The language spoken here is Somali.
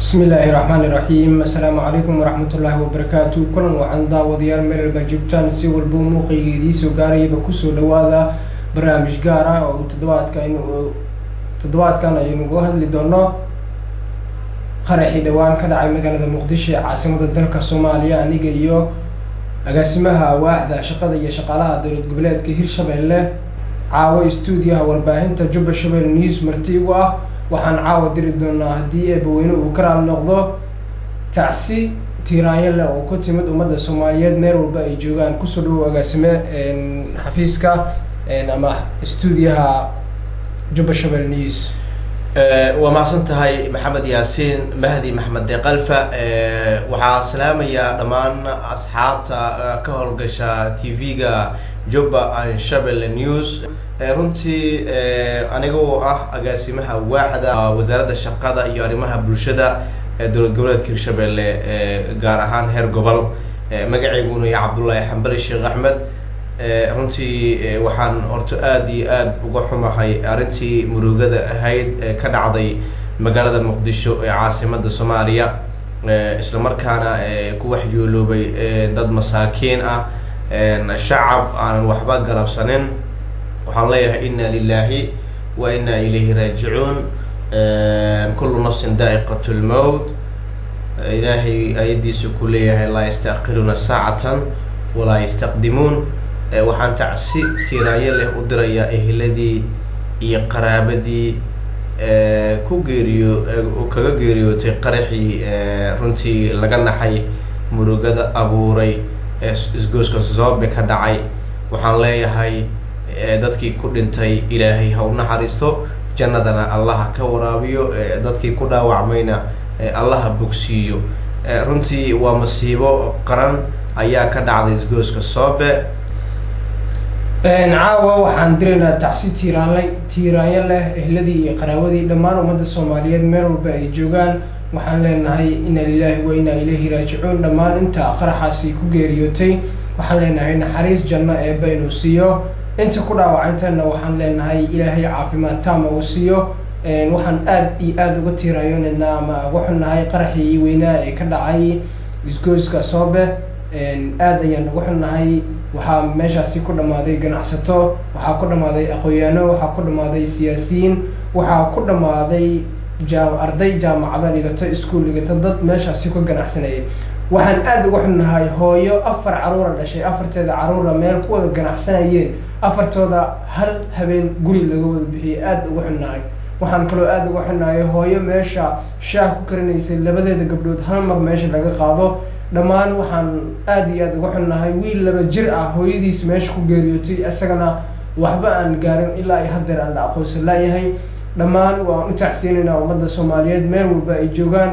بسم الله الرحمن الرحيم. السلام عليكم ورحمة الله وبركاته. كلن وعن داوديال ميل بجبتان سوى البوموقي دي سوغاري بكسو دوادا برامج قارة أو تدوات كان ينوغوها اللي دونا قرحي دوان كدعي مقالة مقدشة عاصمة الدلكة الصومالية أنيقا إيو أقاسمها واحدة شقادة شقالها دولة قبلات كهير شبيلة عاوة استوديوها والباهنتا جوبة شبيل نيوز مرتيوة waxaan caawa diri doonaa hadii ay baweyne uu ka raal noqdo tacsi tiiraayeen oo ku timid ummadda Soomaaliyeed meel walba ay joogaan ku soo dhaw agaasime xafiiska ama stuudiyaha Jubba Shabelle News ومعصنتهاي محمد ياسين مهدي محمد قلفة وحا سلاميا دمان أصحاب كهول قشا تيفيغا جوبا شابل نيوز runtii anigoo agaasimaha waaxda wasaaradda shaqada iyo arrimaha bulshada dowlad goboleedka Hirshabelle gaar ahaan heer gobol magaceyguna yahay Cabdullaahi Xambari Sheekh Axmed runtii waxaan horto aad iyo aad uga xumahay arintii murugada ahayd ka dhacday magaalada Muqdisho ee caasimadda Soomaaliya isla markaana ku waxyeeloobay dad masaakiin ah shacab aan waxba galabsanin waxaan leeyahay inna lillahi wa inna ilayhi raaji'uun kullu nafsin daa'iqatul maut ilaahi ayadiisu ku leeyahay la yastaqiruna saa'atan wala yastaqdimuun waxaan tacsi tiiraaye leh u dirayaa ehladii iyo qaraabadii kaga geeriyootay qaraxii runtii laga naxay murugada abuuray isgooska Zoobe ka dhacay waxaan leeyahay dadkii ku dhintay ilaahay ha u naxariisto jannadana Allah ka waraabiyo dadkii ku dhaawacmayna Allah bogsiiyo runtii waa masiibo qaran ayaa ka dhacday isgooska Zoobe caawa waxaan direynaa tacsi tiiraanyo leh ehladii iyo qaraawadii dhammaan ummadda Soomaaliyeed meel walba ay joogaan waxaan leenahay inna lillahi wa inna ilayhi raaji'uun dhammaan inta qaraxaasi ku geeriyootay waxaan leenahay naxariis janno ee baynu siiyo inta ku dhaawacantana waxaan leenahay ilaahay caafimaad taam u siiyo waxaan aad iyo aad uga tiiraayonaa ama uga xunnahay qaraxii weynaa ee ka dhacay isgooska Zoobe aad ayaan uga xunnahay waxaa meeshaasi ku dhamaaday ganacsato waxaa ku dhamaaday aqoonyaano waxaa ku dhamaaday siyaasiyiin waxaa ku dhamaaday arday jaamacada dhigato iskuul dhigato dad meeshaasi ku ganacsanayay waxaan aad uga xunnahay hooyo 4 caruur dhashay 4teeda caruur meel ku wada ganacsanayeen 4tooda hal habeen guri laga wada bixiyay aad uga xunnahay waxaan kaloo aad uga xunnahay hooyo meesha shaah ku karinaysay labadeeda gabdhood hal mar meesha laga qaado dhammaan waxaan aad iyo aad uga xunnahay wiil 2 jir ah hooyadiis meesha ku geeriyootay asagana waxba aan gaarin ilaa ay hadda aan aqoonsan laayahay dhammaan waan u tacsiinaynaa ummadda Soomaaliyeed meel walba ay joogaan